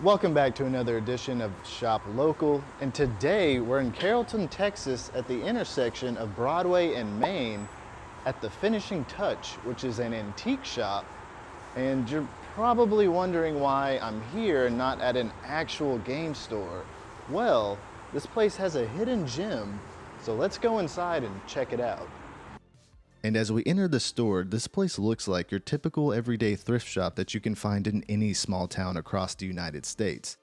Welcome back to another edition of Shop Local, and today we're in Carrollton, Texas at the intersection of Broadway and Main at the Finishing Touch, which is an antique shop. And you're probably wondering why I'm here and not at an actual game store. Well, this place has a hidden gem, so let's go inside and check it out. And as we enter the store, this place looks like your typical everyday thrift shop that you can find in any small town across the United States.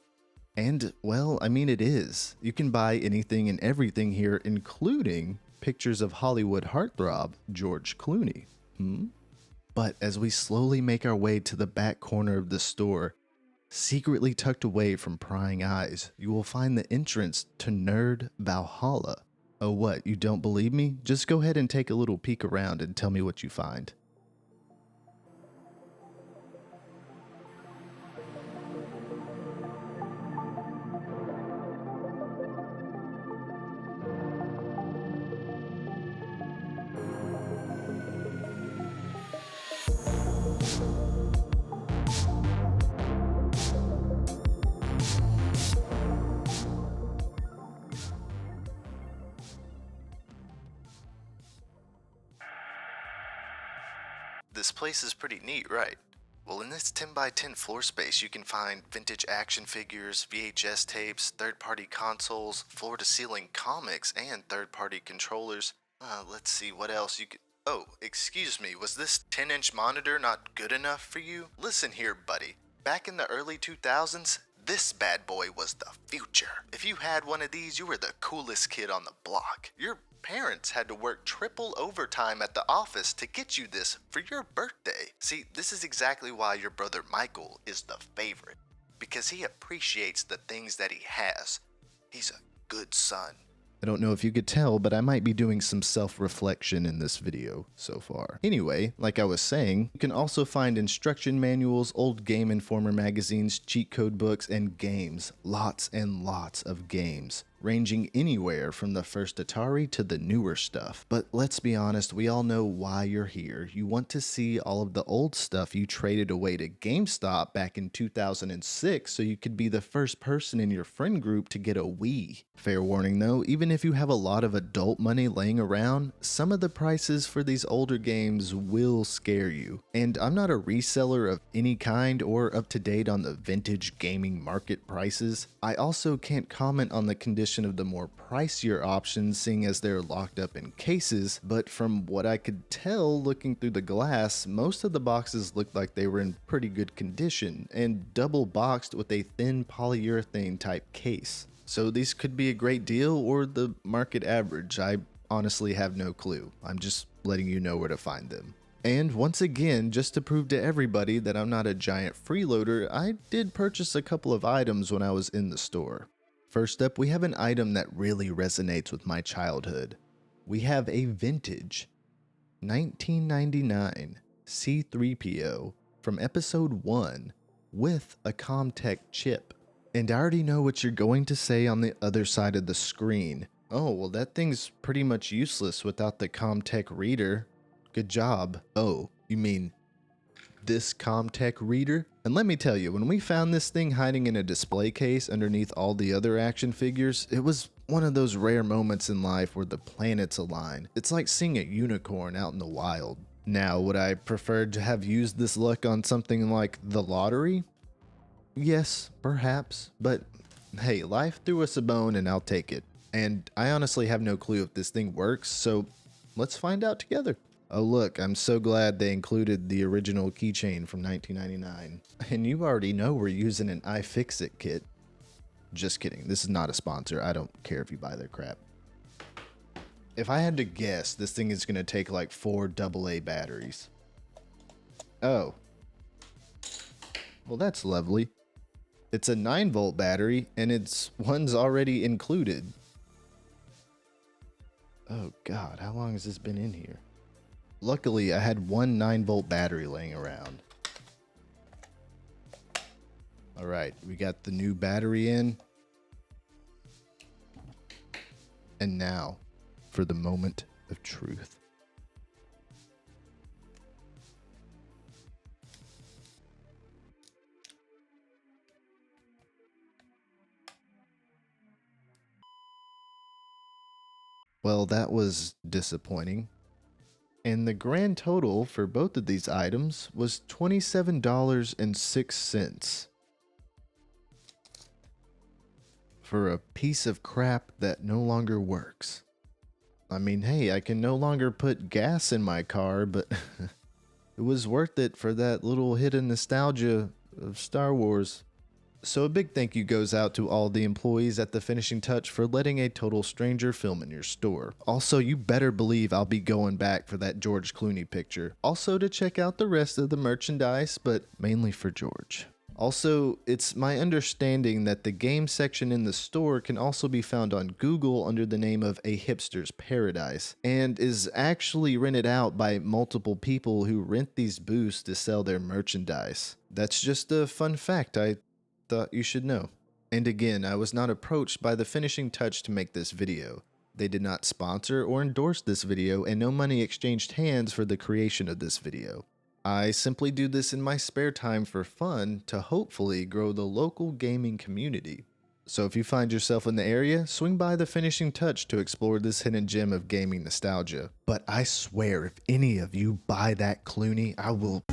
And, well, I mean it is. You can buy anything and everything here, including pictures of Hollywood heartthrob George Clooney. But as we slowly make our way to the back corner of the store, secretly tucked away from prying eyes, you will find the entrance to Nerd Valhalla. Oh, what? You don't believe me? Just go ahead and take a little peek around and tell me what you find. This place is pretty neat, right? Well, in this 10 by 10 floor space, you can find vintage action figures, VHS tapes, third-party consoles, floor-to-ceiling comics, and third-party controllers. Let's see what else you could... Oh, excuse me, was this 10-inch monitor not good enough for you? Listen here, buddy. Back in the early 2000s, this bad boy was the future. If you had one of these, you were the coolest kid on the block. Your parents had to work triple overtime at the office to get you this for your birthday. See, this is exactly why your brother Michael is the favorite, because he appreciates the things that he has. He's a good son. I don't know if you could tell, but I might be doing some self-reflection in this video so far. Anyway, like I was saying, you can also find instruction manuals, old Game Informer magazines, cheat code books, and games. Lots and lots of games, ranging anywhere from the first Atari to the newer stuff. But let's be honest, we all know why you're here. You want to see all of the old stuff you traded away to GameStop back in 2006 so you could be the first person in your friend group to get a Wii. Fair warning though, even if you have a lot of adult money laying around, some of the prices for these older games will scare you. And I'm not a reseller of any kind or up to date on the vintage gaming market prices. I also can't comment on the condition of the more pricier options, seeing as they're locked up in cases, but from what I could tell looking through the glass, most of the boxes looked like they were in pretty good condition and double boxed with a thin polyurethane type case. So these could be a great deal or the market average. I honestly have no clue. I'm just letting you know where to find them. And once again, just to prove to everybody that I'm not a giant freeloader, I did purchase a couple of items when I was in the store. First up, we have an item that really resonates with my childhood. We have a vintage 1999 C3PO from episode 1 with a Comtech chip. And I already know what you're going to say on the other side of the screen. Oh, well that thing's pretty much useless without the Comtech reader. Good job. Oh, you mean this Comtech reader? And let me tell you, when we found this thing hiding in a display case underneath all the other action figures, it was one of those rare moments in life where the planets align. It's like seeing a unicorn out in the wild. Now, would I prefer to have used this luck on something like the lottery? Yes, perhaps, but hey, life threw us a bone and I'll take it. And I honestly have no clue if this thing works, so let's find out together. Oh look, I'm so glad they included the original keychain from 1999. And you already know we're using an iFixit kit. Just kidding, this is not a sponsor. I don't care if you buy their crap. If I had to guess, this thing is gonna take like 4 AA batteries. Oh. Well, that's lovely. It's a 9-volt battery, and one's already included. Oh god, how long has this been in here? Luckily, I had one 9-volt battery laying around. Alright, we got the new battery in. And now, for the moment of truth. Well, that was disappointing. And the grand total for both of these items was $27.06 for a piece of crap that no longer works. I mean, hey, I can no longer put gas in my car, but it was worth it for that little hidden nostalgia of Star Wars. So a big thank you goes out to all the employees at The Finishing Touch for letting a total stranger film in your store. Also, you better believe I'll be going back for that George Clooney picture. Also to check out the rest of the merchandise, but mainly for George. Also, it's my understanding that the game section in the store can also be found on Google under the name of A Hipster's Paradise, and is actually rented out by multiple people who rent these booths to sell their merchandise. That's just a fun fact I thought you should know. And again, I was not approached by The Finishing Touch to make this video. They did not sponsor or endorse this video, and no money exchanged hands for the creation of this video. I simply do this in my spare time for fun to hopefully grow the local gaming community. So if you find yourself in the area, swing by The Finishing Touch to explore this hidden gem of gaming nostalgia. But I swear, if any of you buy that Clooney, I will